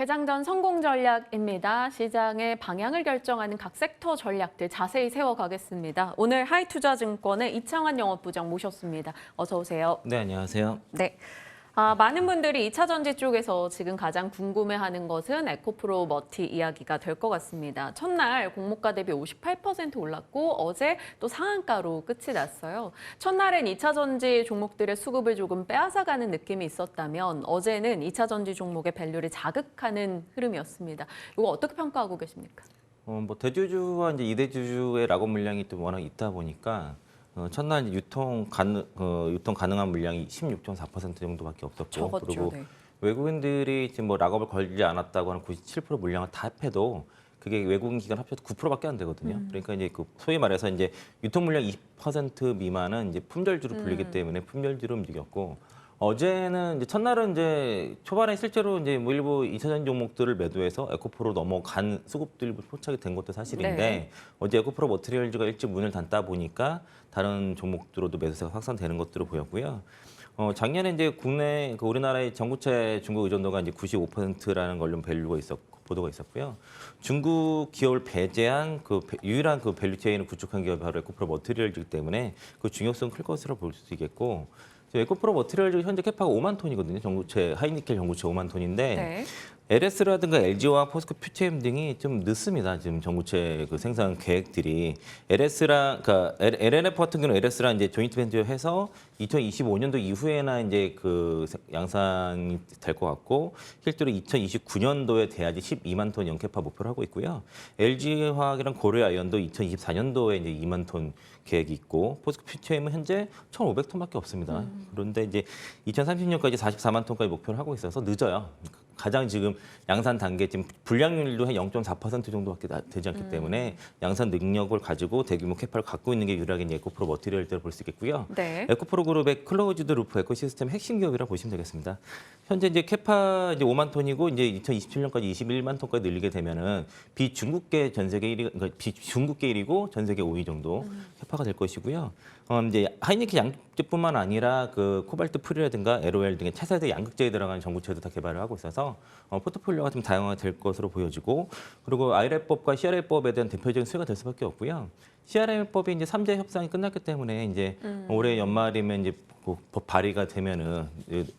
개장 전 성공 전략입니다. 시장의 방향을 결정하는 각 섹터 전략들 자세히 세워가겠습니다. 오늘 하이투자증권의 이창환 영업부장 모셨습니다. 어서 오세요. 네, 안녕하세요. 네. 많은 분들이 2차 전지 쪽에서 지금 가장 궁금해하는 것은 에코프로 머티 이야기가 될 것 같습니다. 첫날 공모가 대비 58% 올랐고 어제 또 상한가로 끝이 났어요. 첫날엔 2차 전지 종목들의 수급을 조금 빼앗아가는 느낌이 있었다면 어제는 2차 전지 종목의 밸류를 자극하는 흐름이었습니다. 이거 어떻게 평가하고 계십니까? 뭐 대주주와 이제 이대주주의 락업 물량이 또 워낙 있다 보니까 첫날 유통 가능한 물량이 16.4% 정도밖에 없었고, 적었죠, 그리고 네. 외국인들이 지금 뭐 락업을 걸지 않았다고 하는 97% 물량을 다 합해도 그게 외국인 기간 합쳐도 9%밖에 안 되거든요. 그러니까 이제 그 소위 말해서 이제 유통 물량 20% 미만은 이제 품절주로 불리기 때문에 품절주로 움직였고, 어제는 이제 첫날은 이제 초반에 실제로 이제 뭐 일부 2차 전지 종목들을 매도해서 에코프로 넘어간 수급들이 포착이 된 것도 사실인데, 네. 어제 에코프로 머티리얼즈가 일찍 문을 닫다 보니까 다른 종목들로도 매수세가 확산되는 것들을 보였고요. 작년에 이제 국내 우리나라의 전구체 중국 의존도가 이제 95%라는 걸로 밸류가 보도가 있었고요. 중국 기업을 배제한 유일한 밸류 체인을 구축한 기업이 바로 에코프로 머티리얼즈이기 때문에 그 중요성은 클 것으로 볼 수 있겠고, 에코프로 머티리얼즈 현재 캐파가 5만 톤이거든요. 전구체 하이니켈 전구체 5만 톤인데 네. LS라든가 LG와 포스코 퓨처엠 등이 좀 늦습니다. 지금 전구체 생산 계획들이 그러니까 LNF 같은 경우는 LS랑 이제 조인트 벤처 해서 2025년도 이후에나 이제 양산이 될 것 같고, 실제로 2029년도에 돼야지 12만 톤 연캐파 목표를 하고 있고요. LG화학이랑 고려아이언도 2024년도에 이제 2만 톤 계획이 있고, 포스코 퓨처엠은 현재 1,500톤밖에 없습니다. 그런데 이제 2030년까지 44만 톤까지 목표를 하고 있어서 늦어요. 가장 지금 양산 단계 지금 불량률도 한 0.4% 정도밖에 되지 않기 때문에 양산 능력을 가지고 대규모 캐파를 갖고 있는 게 유일하게 에코프로 머티리얼즈를 볼 수 있겠고요. 네. 에코프로 그룹의 클로즈드 루프 에코시스템 핵심 기업이라 보시면 되겠습니다. 현재 이제 캐파 이제 5만 톤이고 이제 2027년까지 21만 톤까지 늘리게 되면은 비중국계 전 세계 1위, 그러니까 비중국계 1위고 전 세계 5위 정도 캐파가 될 것이고요. 이제 하이니켈 양극재뿐만 아니라 코발트 프리라든가 LOL 등의 차세대 양극재에 들어가는 전구체도 다 개발을 하고 있어서 포트폴리오가 좀 다양화가 될 것으로 보여지고, 그리고 IRA법과 CRA법에 대한 대표적인 수혜가 될 수밖에 없고요. CRA법이 이제 3자 협상이 끝났기 때문에 이제 올해 연말이면 이제 법 발의가 되면은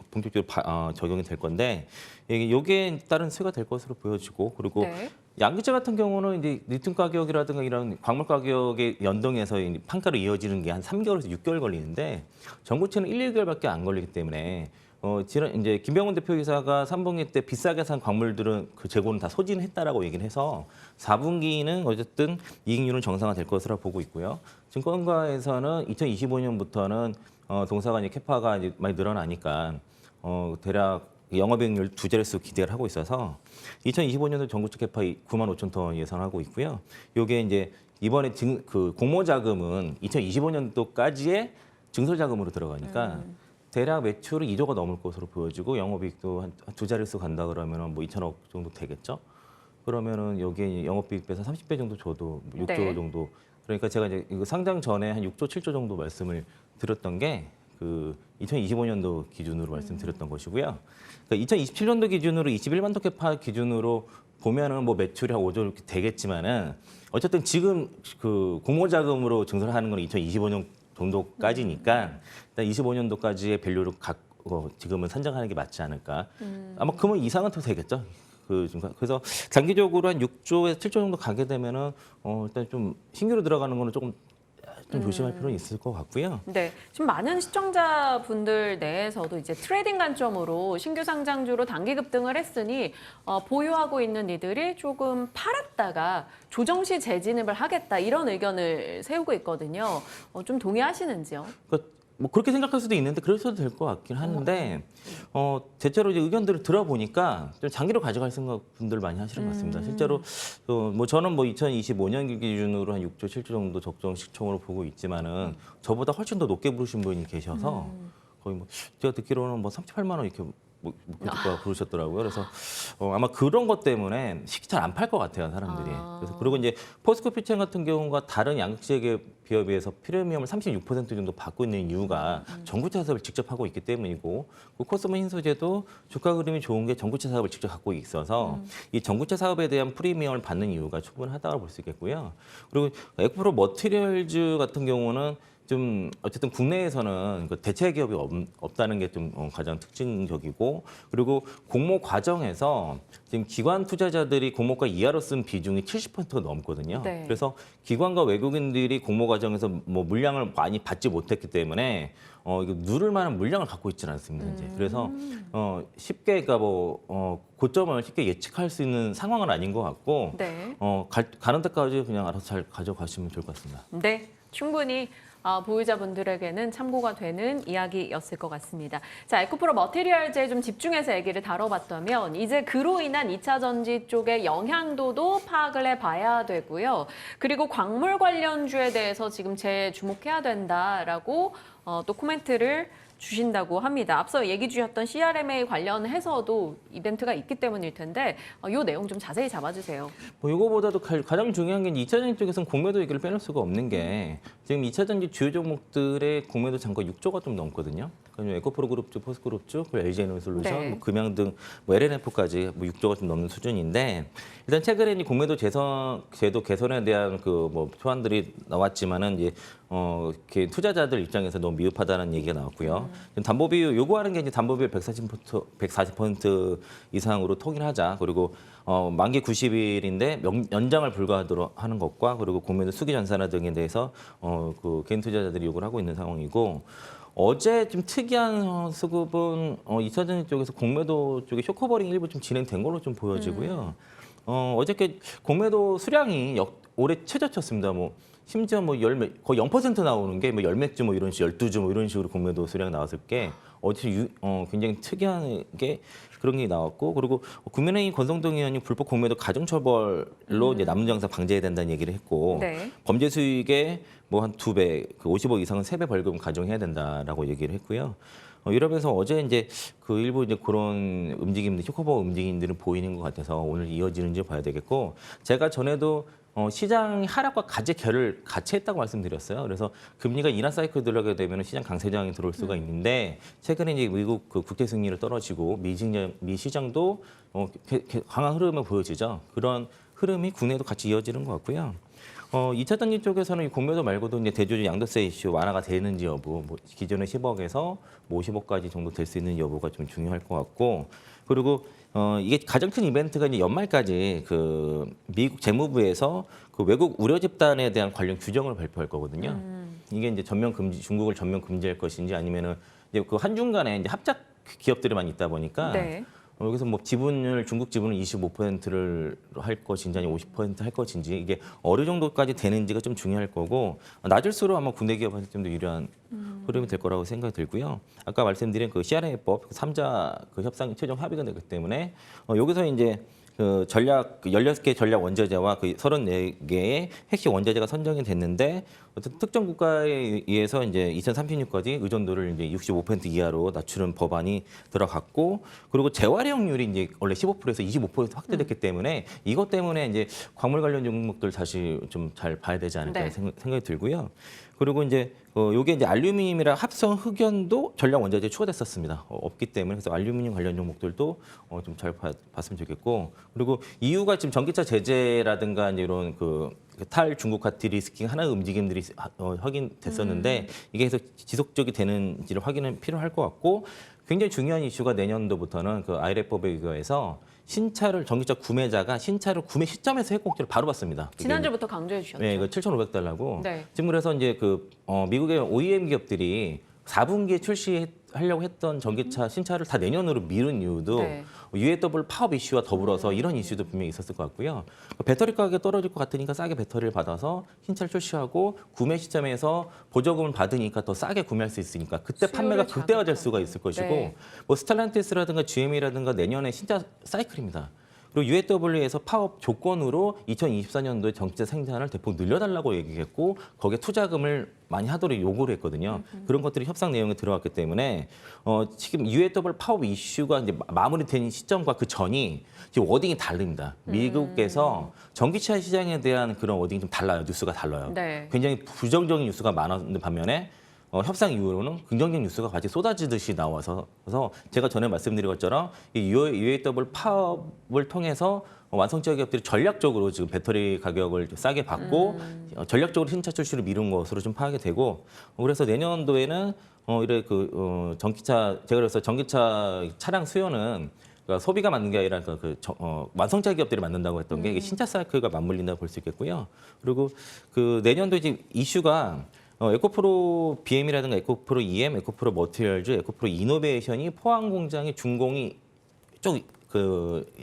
본격적으로 적용이 될 건데, 이게 따른 수혜가 될 것으로 보여지고, 그리고 네. 양극재 같은 경우는 이제 리튬 가격이라든가 이런 광물 가격에 연동해서 판가로 이어지는 게 한 3개월에서 6개월 걸리는데, 전구체는 1, 2개월밖에 안 걸리기 때문에 이제 김병훈 대표이사가 3분기 때 비싸게 산 광물들은 그 재고는 다 소진했다라고 얘기를 해서 4분기는 어쨌든 이익률은 정상화될 것으로 보고 있고요. 증권가에서는 2025년부터는 동사가 이제 캐파가 이제 많이 늘어나니까 대략 영업이익률 두 자릿수 기대를 하고 있어서 2025년도 전구체 캐파 9만 5천 톤 예상하고 있고요. 요게 이제 이번에 공모 자금은 2025년도까지의 증설 자금으로 들어가니까 대략 매출은 2조가 넘을 것으로 보여지고, 영업이익도 한 두 자릿수 간다 그러면은 뭐 2천억 정도 되겠죠. 그러면은 여기에 영업이익 빼서 30배 정도 줘도 6조 네. 정도. 그러니까 제가 이제 이거 상장 전에 한 6조, 7조 정도 말씀을 드렸던 게 2025년도 기준으로 말씀드렸던 것이고요. 그러니까 2027년도 기준으로 21만 톤 캐파 기준으로 보면은 뭐 매출이 한 5조 이렇게 되겠지만은, 어쨌든 지금 공모 자금으로 증설하는 건 2025년 정도까지니까 일단 25년도까지의 밸류를 지금은 산정하는 게 맞지 않을까. 아마 그러면 이상은 더 되겠죠. 그래서 장기적으로 한 6조에서 7조 정도 가게 되면은 일단 좀 신규로 들어가는 거는 조금 좀 조심할 필요는 있을 것 같고요. 네, 지금 많은 시청자분들 내에서도 이제 트레이딩 관점으로 신규 상장주로 단기 급등을 했으니 보유하고 있는 이들이 조금 팔았다가 조정 시 재진입을 하겠다 이런 의견을 세우고 있거든요. 좀 동의하시는지요? 뭐 그렇게 생각할 수도 있는데 그럴 수도 될 것 같긴 하는데, 대체로 이제 의견들을 들어보니까 좀 장기로 가져갈 생각 분들 많이 하시는 것 같습니다. 실제로 뭐 저는 뭐 2025년 기준으로 한 6조, 7조 정도 적정 시총으로 보고 있지만은 저보다 훨씬 더 높게 부르신 분이 계셔서 거의 뭐 제가 듣기로는 뭐 38만 원 이렇게 교주가 부르셨더라고요. 그래서 아마 그런 것 때문에 쉽게 잘 안 팔 것 같아요, 사람들이. 그래서 그리고 이제 포스코 퓨처 같은 경우가 다른 양극재 기업에 비해서 프리미엄을 36% 정도 받고 있는 이유가 전구체 사업을 직접 하고 있기 때문이고, 그 코스모 흰소재도 주가 그림이 좋은 게 전구체 사업을 직접 갖고 있어서 이 전구체 사업에 대한 프리미엄을 받는 이유가 충분하다고 볼 수 있겠고요. 그리고 에코프로 머티리얼즈 같은 경우는 좀 어쨌든 국내에서는 그 대체 기업이 없다는 게 좀 가장 특징적이고, 그리고 공모 과정에서 지금 기관 투자자들이 공모가 이하로 쓴 비중이 70%가 넘거든요. 네. 그래서 기관과 외국인들이 공모 과정에서 뭐 물량을 많이 받지 못했기 때문에 이거 누를 만한 물량을 갖고 있지는 않습니다. 이제. 그래서 쉽게 그러니까 고점을 쉽게 예측할 수 있는 상황은 아닌 것 같고, 네. 가는 데까지 그냥 알아서 잘 가져가시면 좋을 것 같습니다. 네, 충분히 보유자분들에게는 참고가 되는 이야기였을 것 같습니다. 자, 에코프로 머티리얼즈에 좀 집중해서 얘기를 다뤄봤다면 이제 그로 인한 2차 전지 쪽의 영향도도 파악을 해봐야 되고요. 그리고 광물 관련주에 대해서 지금 재주목해야 된다라고 또 코멘트를 주신다고 합니다. 앞서 얘기 주셨던 CRMA 관련해서도 이벤트가 있기 때문일 텐데 이 내용 좀 자세히 잡아주세요. 뭐 이거보다도 가장 중요한 게 2차 전지 쪽에서는 공매도 얘기를 빼놓을 수가 없는 게 지금 2차 전지 주요 종목들의 공매도 잔고 6조가 좀 넘거든요. 그러니까 에코프로 그룹주, 포스그룹주, 그리고 LG에너지솔루션, 네. 뭐 금양 등 뭐 LNF까지 뭐 6조가 좀 넘는 수준인데, 일단 최근에 이 공매도 제도 개선에 대한 그 뭐 초안들이 나왔지만은 이제 이렇게 투자자들 입장에서 너무 미흡하다는 얘기가 나왔고요. 지금 담보 비율 요구하는 게 이제 담보 비율 140% 이상으로 통일하자. 그리고 만기 90일인데 연장을 불가하도록 하는 것과, 그리고 공매도 수기 전산화 등에 대해서 그 개인 투자자들이 요구를 하고 있는 상황이고, 어제 좀 특이한 수급은 2차 전지 쪽에서 공매도 쪽에 쇼커버링 일부 좀 진행된 걸로 좀 보여지고요. 어저께 공매도 수량이 올해 최저쳤습니다. 뭐 심지어 뭐 거의 0% 나오는 게 뭐 10몇 주 뭐 이런 식으로 12주 뭐 이런 식으로 공매도 수량 나왔을 게 어제 굉장히 특이한 게 그런 게 나왔고, 그리고 국민의힘 권성동 의원이 불법 공매도 가중처벌로 이제 남은 장사 방지해야 된다는 얘기를 했고, 네. 범죄 수익의 뭐 한 2배, 그 50억 이상은 3배 벌금 가중해야 된다라고 얘기를 했고요. 이러면서 어제 이제 그 일부 이제 그런 움직임들, 쇼커버 움직임들은 보이는 것 같아서 오늘 이어지는지 봐야 되겠고, 제가 전에도 시장 하락과 가제결을 같이 했다고 말씀드렸어요. 그래서 금리가 인하 사이클 들어가게 되면 시장 강세 저항이 들어올 수가 있는데, 최근에 이제 미국 그 국제 승리를 떨어지고 미 시장도 강한 흐름을 보여지죠. 그런 흐름이 국내에도 같이 이어지는 것 같고요. 2차 전지 쪽에서는 이 공매도 말고도 이제 대주주 양도세 이슈 완화가 되는지 여부, 뭐 기존의 10억에서 뭐 50억까지 정도 될 수 있는 여부가 좀 중요할 것 같고, 그리고 이게 가장 큰 이벤트가 이제 연말까지 그 미국 재무부에서 그 외국 우려 집단에 대한 관련 규정을 발표할 거거든요. 이게 이제 전면 금지, 중국을 전면 금지할 것인지 아니면은 이제 그 한중간에 이제 합작 기업들이 많이 있다 보니까. 네. 여기서 뭐 중국 지분을 25%를 할 것인지 아니면 50%할 것인지, 이게 어느 정도까지 되는지가 좀 중요할 거고, 낮을수록 아마 군대 기업한테 좀 더 유리한 흐름이 될 거라고 생각이 들고요. 아까 말씀드린 그 CRMA법 3자 그 협상 최종 합의가 되기 때문에 여기서 이제 그 16개 전략 원자재와 그 34개의 핵심 원자재가 선정이 됐는데, 어떤 특정 국가에 의해서 이제 2036까지 의존도를 이제 65% 이하로 낮추는 법안이 들어갔고, 그리고 재활용률이 이제 원래 15%에서 25% 확대됐기 때문에 이것 때문에 이제 광물 관련 종목들 다시 좀 잘 봐야 되지 않을까 네. 생각이 들고요. 그리고 이제 요게 이제 알루미늄이랑 합성 흑연도 전략 원자재에 추가됐었습니다. 없기 때문에, 그래서 알루미늄 관련 종목들도 좀 잘 봤으면 좋겠고, 그리고 EU가 지금 전기차 제재라든가 이제 이런 그 탈중국화 디리스킹 하나의 움직임들이 확인됐었는데, 이게 계속 지속적이 되는지를 확인은 필요할 것 같고, 굉장히 중요한 이슈가 내년도부터는 그 아이레법에 의거해서 전기차 구매자가 신차를 구매 시점에서 해공제를 바로 받습니다. 지난주부터 강조해 주셨죠. 네, 그 7,500달러고. 네. 지금 그래서 이제 그 미국의 OEM 기업들이 4분기에 출시하려고 했던 전기차 신차를 다 내년으로 미룬 이유도 네. UAW 파업 이슈와 더불어서 이런 이슈도 분명히 있었을 것 같고요. 배터리 가격이 떨어질 것 같으니까 싸게 배터리를 받아서 신차를 출시하고, 구매 시점에서 보조금을 받으니까 더 싸게 구매할 수 있으니까 그때 수요를 판매가 극대화될 자극하고. 수가 있을 것이고, 네. 뭐 스텔란티스라든가 GM이라든가 내년에 신차 사이클입니다. 그리고 UAW에서 파업 조건으로 2024년도에 전기차 생산을 대폭 늘려달라고 얘기했고 거기에 투자금을 많이 하도록 요구를 했거든요. 그런 것들이 협상 내용에 들어갔기 때문에 지금 UAW 파업 이슈가 이제 마무리된 시점과 그 전이 지금 워딩이 다릅니다. 미국에서 전기차 시장에 대한 그런 워딩이 좀 달라요. 뉴스가 달라요. 네. 굉장히 부정적인 뉴스가 많았는데 반면에 협상 이후로는 긍정적 뉴스가 같이 쏟아지듯이 나와서 그래서 제가 전에 말씀드린 것처럼 이 UAW 파업을 통해서 완성차 기업들이 전략적으로 지금 배터리 가격을 싸게 받고 전략적으로 신차 출시를 미룬 것으로 좀 파악이 되고 그래서 내년도에는 이래 전기차 제가 그래서 전기차 차량 수요는 그러니까 소비가 맞는 게 아니라 완성차 기업들이 만든다고 했던 게 이게 신차 사이클과 맞물린다고 볼 수 있겠고요. 그리고 그 내년도 이제 이슈가 에코프로 BM이라든가 에코프로 EM, 에코프로 머티리얼즈, 에코프로 이노베이션이 포항 공장의 준공이 쭉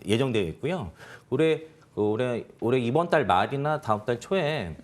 예정되어 있고요. 올해 이번 달 말이나 다음 달 초에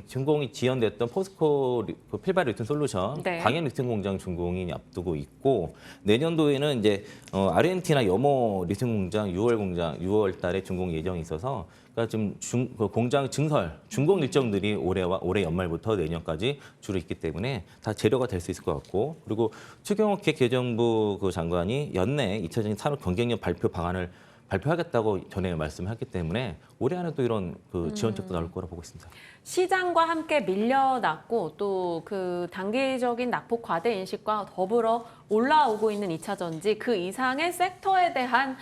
준공이 지연됐던 포스코 필발 리튬 솔루션 네. 광양 리튬 공장 준공이 앞두고 있고 내년도에는 이제 아르헨티나 여모 리튬 공장 6월 달에 준공 예정이 있어서 그러니까 지금 공장 준공 일정들이 올해 연말부터 내년까지 주로 있기 때문에 다 재료가 될 수 있을 것 같고 그리고 추경호 기획재정부 장관이 연내 2차적인 산업 경쟁력 발표 방안을 발표하겠다고 전에 말씀했기 때문에 올해 안에도 이런 지원책도 나올 거라 보고 있습니다. 시장과 함께 밀려났고 또 그 단기적인 낙폭 과대 인식과 더불어 올라오고 있는 2차 전지 그 이상의 섹터에 대한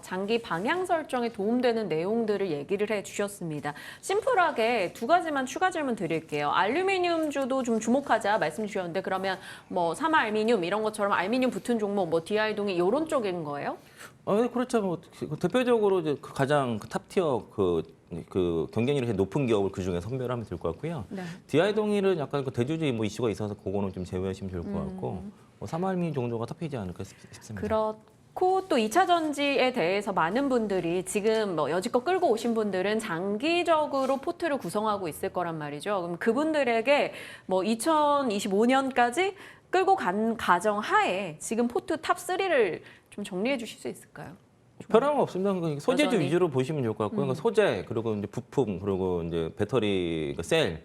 장기 방향 설정에 도움되는 내용들을 얘기를 해주셨습니다. 심플하게 두 가지만 추가 질문 드릴게요. 알루미늄주도 좀 주목하자 말씀 주셨는데 그러면 뭐 사마알미늄 이런 것처럼 알미늄 붙은 종목, 뭐 DI동이 이런 쪽인 거예요? 네, 그렇죠. 뭐 대표적으로 이제 가장 탑티어 경쟁력이 높은 기업을 그 중에 선별하면 될 것 같고요. 네. DI동일은 약간 대주주의 이슈가 있어서 그거는 좀 제외하시면 좋을 것 같고 사마알미 정도가 탑이지 않을까 싶습니다. 그렇고 또 2차 전지에 대해서 많은 분들이 지금 뭐 여지껏 끌고 오신 분들은 장기적으로 포트를 구성하고 있을 거란 말이죠. 그럼 그분들에게 뭐 2025년까지 끌고 간 가정 하에 지금 포트 탑 3를 좀 정리해 주실 수 있을까요? 변함은 없습니다. 그러니까 소재주 여전히. 위주로 보시면 좋을 것 같고요. 그러니까 소재 그리고 이제 부품 그리고 이제 배터리 셀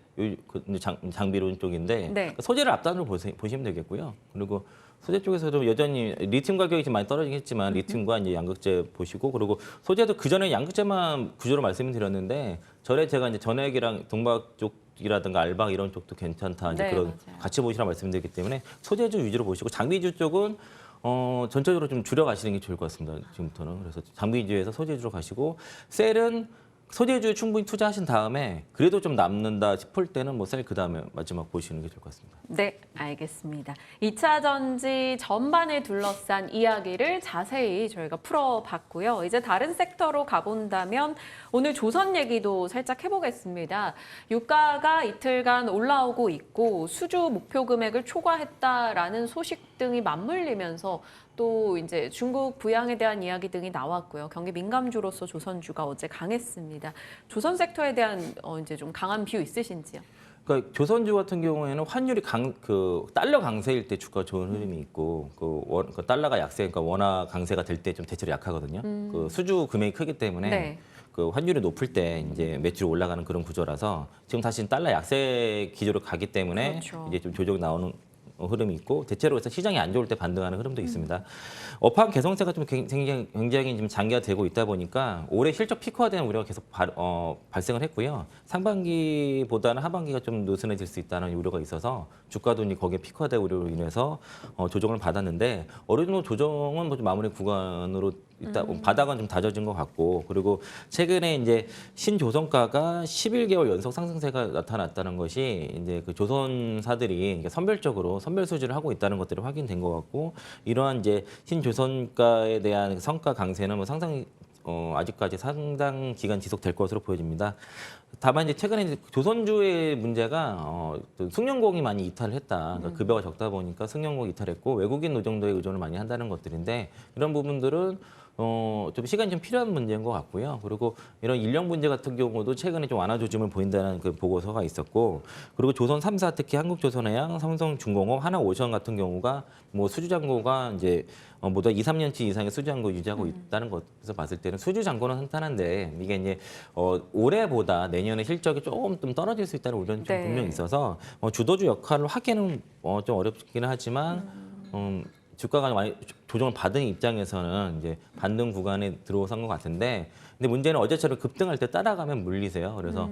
장비론 쪽인데 네. 그러니까 소재를 앞단으로 보시면 되겠고요. 그리고 소재 쪽에서도 여전히 리튬 가격이 좀 많이 떨어지긴 했지만 리튬과 이제 양극재 보시고 그리고 소재도 그 전에 양극재만 구조로 말씀을 드렸는데 전에 제가 이제 전액이랑 동박 쪽이라든가 알박 이런 쪽도 괜찮다 이제 네, 그런 맞아요. 같이 보시라 말씀드렸기 때문에 소재주 위주로 보시고 장비주 쪽은 전체적으로 좀 줄여 가시는 게 좋을 것 같습니다. 지금부터는. 그래서 장비주에서 소재주로 가시고 셀은 소재주에 충분히 투자하신 다음에 그래도 좀 남는다 싶을 때는 뭐 셀 그다음에 마지막 보시는 게 좋을 것 같습니다. 네, 알겠습니다. 2차 전지 전반을 둘러싼 이야기를 자세히 저희가 풀어봤고요. 이제 다른 섹터로 가본다면 오늘 조선 얘기도 살짝 해보겠습니다. 유가가 이틀간 올라오고 있고 수주 목표 금액을 초과했다라는 소식 등이 맞물리면서 또 이제 중국 부양에 대한 이야기 등이 나왔고요. 경기 민감주로서 조선주가 어제 강했습니다. 조선 섹터에 대한 이제 좀 강한 뷰 있으신지요? 그러니까 조선주 같은 경우에는 환율이 달러 강세일 때 주가 좋은 흐름이 있고 그 달러가 약세, 그러니까 원화 강세가 될 때 좀 대체로 약하거든요. 그 수주 금액이 크기 때문에 네. 그 환율이 높을 때 이제 매출이 올라가는 그런 구조라서 지금 다시 달러 약세 기조로 가기 때문에 그렇죠. 이제 좀 조정 나오는 흐름이 있고 대체로 해서 시장이 안 좋을 때 반등하는 흐름도 있습니다. 업황 개선세가 좀 굉장히 좀 장기화되고 있다 보니까 올해 실적 피크화되는 우려가 계속 발생을 했고요. 상반기보다는 하반기가 좀 느슨해질 수 있다는 우려가 있어서 주가도 이제 거기에 피크화된 우려로 인해서 조정을 받았는데 어느 정도 조정은 뭐 좀 마무리 구간으로 일단 바닥은 좀 다져진 것 같고 그리고 최근에 이제 신조선가가 11개월 연속 상승세가 나타났다는 것이 이제 그 조선사들이 선별적으로 선별 수주를 하고 있다는 것들이 확인된 것 같고 이러한 이제 신조선가에 대한 성과 강세는 뭐 상당히 아직까지 상당 기간 지속될 것으로 보여집니다. 다만 이제 최근에 이제 조선주의 문제가 또 승용공이 많이 이탈을 했다. 그러니까 급여가 적다 보니까 승용공 이탈했고 외국인 노동도에 의존을 많이 한다는 것들인데 이런 부분들은 좀 시간이 좀 필요한 문제인 것 같고요. 그리고 이런 인력 문제 같은 경우도 최근에 좀 완화 조짐을 보인다는 그 보고서가 있었고, 그리고 조선 3사 특히 한국조선해양, 삼성중공업, 하나오션 같은 경우가 뭐 수주잔고가 이제 모두 2, 3년치 이상의 수주잔고 유지하고 있다는 것에서 봤을 때는 수주잔고는 탄탄한데 이게 이제 올해보다 내년에 실적이 조금 좀 떨어질 수 있다는 우려는 좀 네. 분명히 있어서 주도주 역할을 하기는 좀 어렵기는 하지만 주가가 많이 조정을 받은 입장에서는 이제 반등 구간에 들어선 것 같은데, 근데 문제는 어제처럼 급등할 때 따라가면 물리세요. 그래서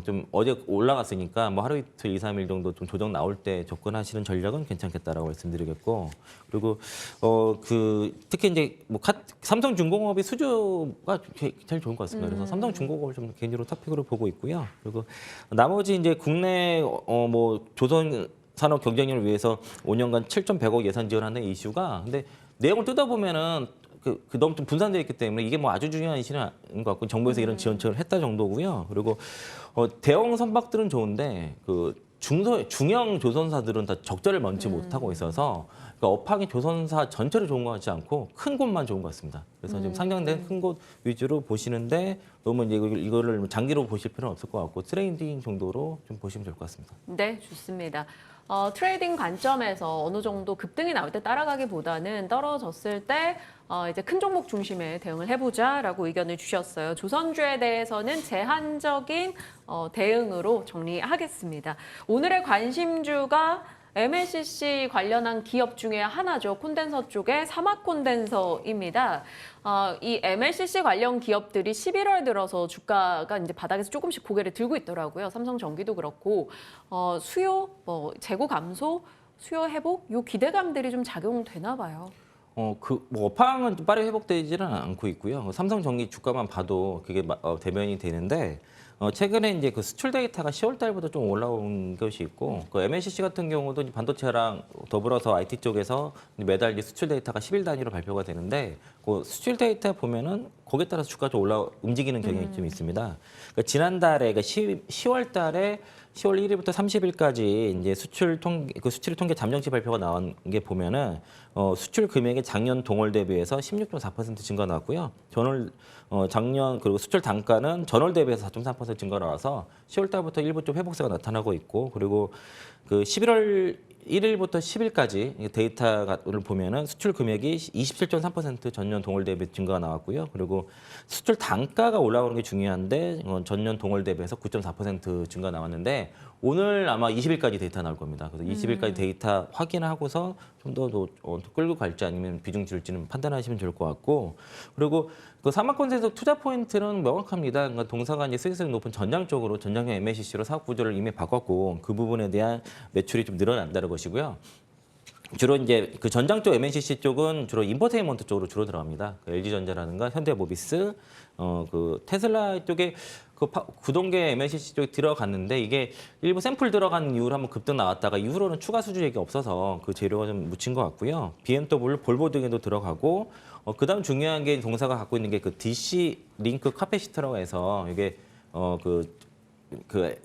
좀 어제 올라갔으니까 뭐 하루 이틀, 2, 3일 정도 좀 조정 나올 때 접근하시는 전략은 괜찮겠다라고 말씀드리겠고, 그리고 특히 이제 뭐 삼성중공업이 수주가 제일 좋은 것 같습니다. 그래서 삼성중공업을 좀 개인적으로 토픽으로 보고 있고요. 그리고 나머지 이제 국내 뭐 조선 산업 경쟁력을 위해서 5년간 7,100억 예산 지원하는 이슈가, 근데 내용을 뜯어보면은 너무 좀 분산되어 있기 때문에 이게 뭐 아주 중요한 이슈는 아닌 것 같고, 정부에서 이런 지원책을 했다 정도고요. 그리고 대형 선박들은 좋은데 중형 조선사들은 다 적자를 면치 못하고 있어서, 그러니까 업황이 조선사 전체로 좋은 것 같지 않고 큰 곳만 좋은 것 같습니다. 그래서 지금 상장된 큰 곳 위주로 보시는데 너무 이제 이거를 장기로 보실 필요는 없을 것 같고 트레이딩 정도로 좀 보시면 될 것 같습니다. 네, 좋습니다. 트레이딩 관점에서 어느 정도 급등이 나올 때 따라가기보다는 떨어졌을 때 이제 큰 종목 중심의 대응을 해보자라고 의견을 주셨어요. 조선주에 대해서는 제한적인 대응으로 정리하겠습니다. 오늘의 관심주가 MLCC 관련한 기업 중에 하나죠. 콘덴서 쪽의 사막 콘덴서입니다. 이 MLCC 관련 기업들이 11월 들어서 주가가 이제 바닥에서 조금씩 고개를 들고 있더라고요. 삼성전기도 그렇고 수요, 재고 감소, 수요 회복, 요 기대감들이 좀 작용되나 봐요. 뭐 업황은 좀 빠르게 회복되지는 않고 있고요. 삼성전기 주가만 봐도 그게 대변이 되는데, 최근에 이제 그 수출 데이터가 10월 달부터 좀 올라온 것이 있고, 그 MLCC 같은 경우도 이제 반도체랑 더불어서 IT 쪽에서 매달 이제 수출 데이터가 10일 단위로 발표가 되는데, 그 수출 데이터 보면은 거기에 따라서 주가가 좀 움직이는 경향이 좀 있습니다. 그러니까 지난달에, 그러니까 10월 달에 10월 1일부터 30일까지 이제 수출 통계 잠정치 발표가 나온 게 보면은 수출 금액이 작년 동월 대비해서 16.4% 증가 나왔고요. 작년 그리고 수출 단가는 전월 대비해서 4.3% 증가 나와서 10월 달부터 일부 좀 회복세가 나타나고 있고, 그리고 그 11월 1일부터 10일까지 데이터를 보면은 수출 금액이 27.3% 전년 동월 대비 증가가 나왔고요. 그리고 수출 단가가 올라오는 게 중요한데 전년 동월 대비해서 9.4% 증가 나왔는데, 오늘 아마 20일까지 데이터 나올 겁니다. 그래서 20일까지 데이터 확인하고서 좀 더 끌고 갈지 아니면 비중 줄지는 판단하시면 좋을 것 같고, 그리고 그 사막콘센서 투자 포인트는 명확합니다. 그러니까 동사가 이제 수익성이 높은 전장 쪽으로 전장형 MLCC로 사업 구조를 이미 바꿨고 그 부분에 대한 매출이 좀 늘어난다는 것이고요. 주로 이제 그 전장 쪽 MLCC 쪽은 주로 인포테인먼트 쪽으로 주로 들어갑니다. 그 LG전자라든가 현대모비스, 그 테슬라 쪽에 그 구동계 MLCC 쪽에 들어갔는데, 이게 일부 샘플 들어간 이후로 한번 급등 나왔다가 이후로는 추가 수주액이 없어서 그 재료가 좀 묻힌 것 같고요. BMW, 볼보 등에도 들어가고, 그다음 중요한 게 동사가 갖고 있는 게 그 DC 링크 카패시터라고 해서 이게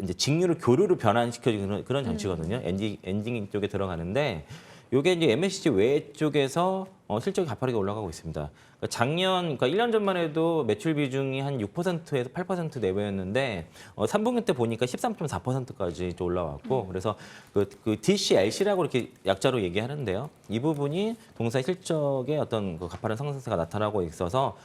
이제 직류를 교류로 변환시켜주는 그런 장치거든요. 엔진 쪽에 들어가는데, 이게 이제 MLCC 외 쪽에서 실적이 가파르게 올라가고 있습니다. 그러니까 1년 전만 해도 매출 비중이 한 6%에서 8% 내외였는데 3분기 때 보니까 13.4%까지 올라왔고, 그래서 그 DCLC라고 이렇게 약자로 얘기하는데요. 이 부분이 동사 실적의 어떤 그 가파른 상승세가 나타나고 있어서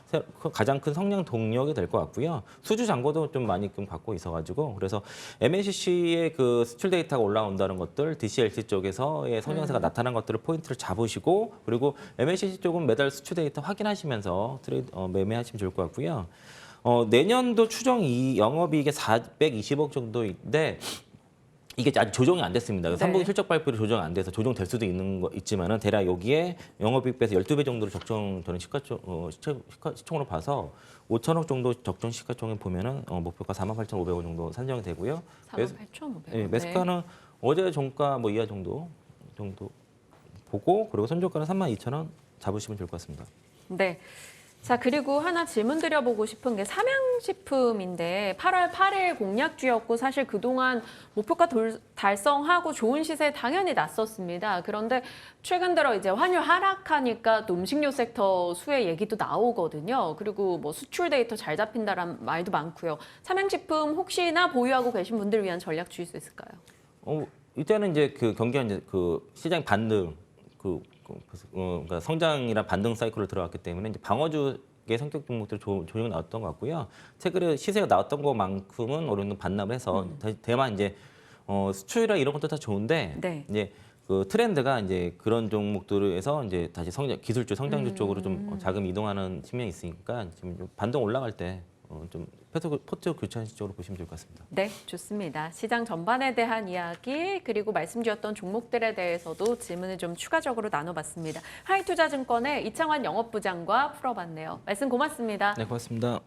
가장 큰 성장 동력이 될 것 같고요. 수주 잔고도 좀 많이 받고 있어가지고, 그래서 MLCC의 그 수출 데이터가 올라온다는 것들, DCLC 쪽에서의 성장세가 나타난 것들을 포인트를 잡으시고, 그리고 MLCC 쪽은 매달 수출 데이터 확인하시면서 매매하시면 좋을 것 같고요. 내년도 추정 영업이익이 420억 정도인데 이게 아직 조정이 안 됐습니다. 네. 3분기 실적 발표로 조정 안 돼서 조정될 수도 있지만은 대략 여기에 영업이익 빼서 12배 정도로 적정, 저는 시총으로 봐서 5천억 정도 적정 시가총에 보면은 목표가 48,500원 정도 산정이 되고요. 48,500원. 네, 매수가는 어제 종가 뭐 이하 정도 보고, 그리고 선저가는 32,000원 잡으시면 될 것 같습니다. 네. 자, 그리고 하나 질문 드려보고 싶은 게 삼양식품인데 8월 8일 공약주였고 사실 그동안 목표가 달성하고 좋은 시세에 당연히 났었습니다. 그런데 최근 들어 이제 환율 하락하니까 또 음식료 섹터 수혜 얘기도 나오거든요. 그리고 뭐 수출 데이터 잘 잡힌다란 말도 많고요. 삼양식품 혹시나 보유하고 계신 분들을 위한 전략 주실 수 있을까요? 이때는 이제 그 경기가 이제 그 시장 반등 그러니까 성장이랑 반등 사이클로 들어갔기 때문에 이제 방어주의 성격 종목들 조정 나왔던 것 같고요. 최근에 시세가 나왔던 것만큼은 어느 정도 반납을 해서 다만 이제 수출이나 이런 것도 다 좋은데 네. 이제 그 트렌드가 이제 그런 종목들에서 이제 다시 기술주 성장주 쪽으로 좀 자금 이동하는 측면이 있으니까 지금 좀 반등 올라갈 때 좀 포트 교체하는 쪽으로 보시면 될 것 같습니다. 네, 좋습니다. 시장 전반에 대한 이야기 그리고 말씀 주셨던 종목들에 대해서도 질문을 좀 추가적으로 나눠봤습니다. 하이투자증권의 이창환 영업부장과 풀어봤네요. 말씀 고맙습니다. 네, 고맙습니다.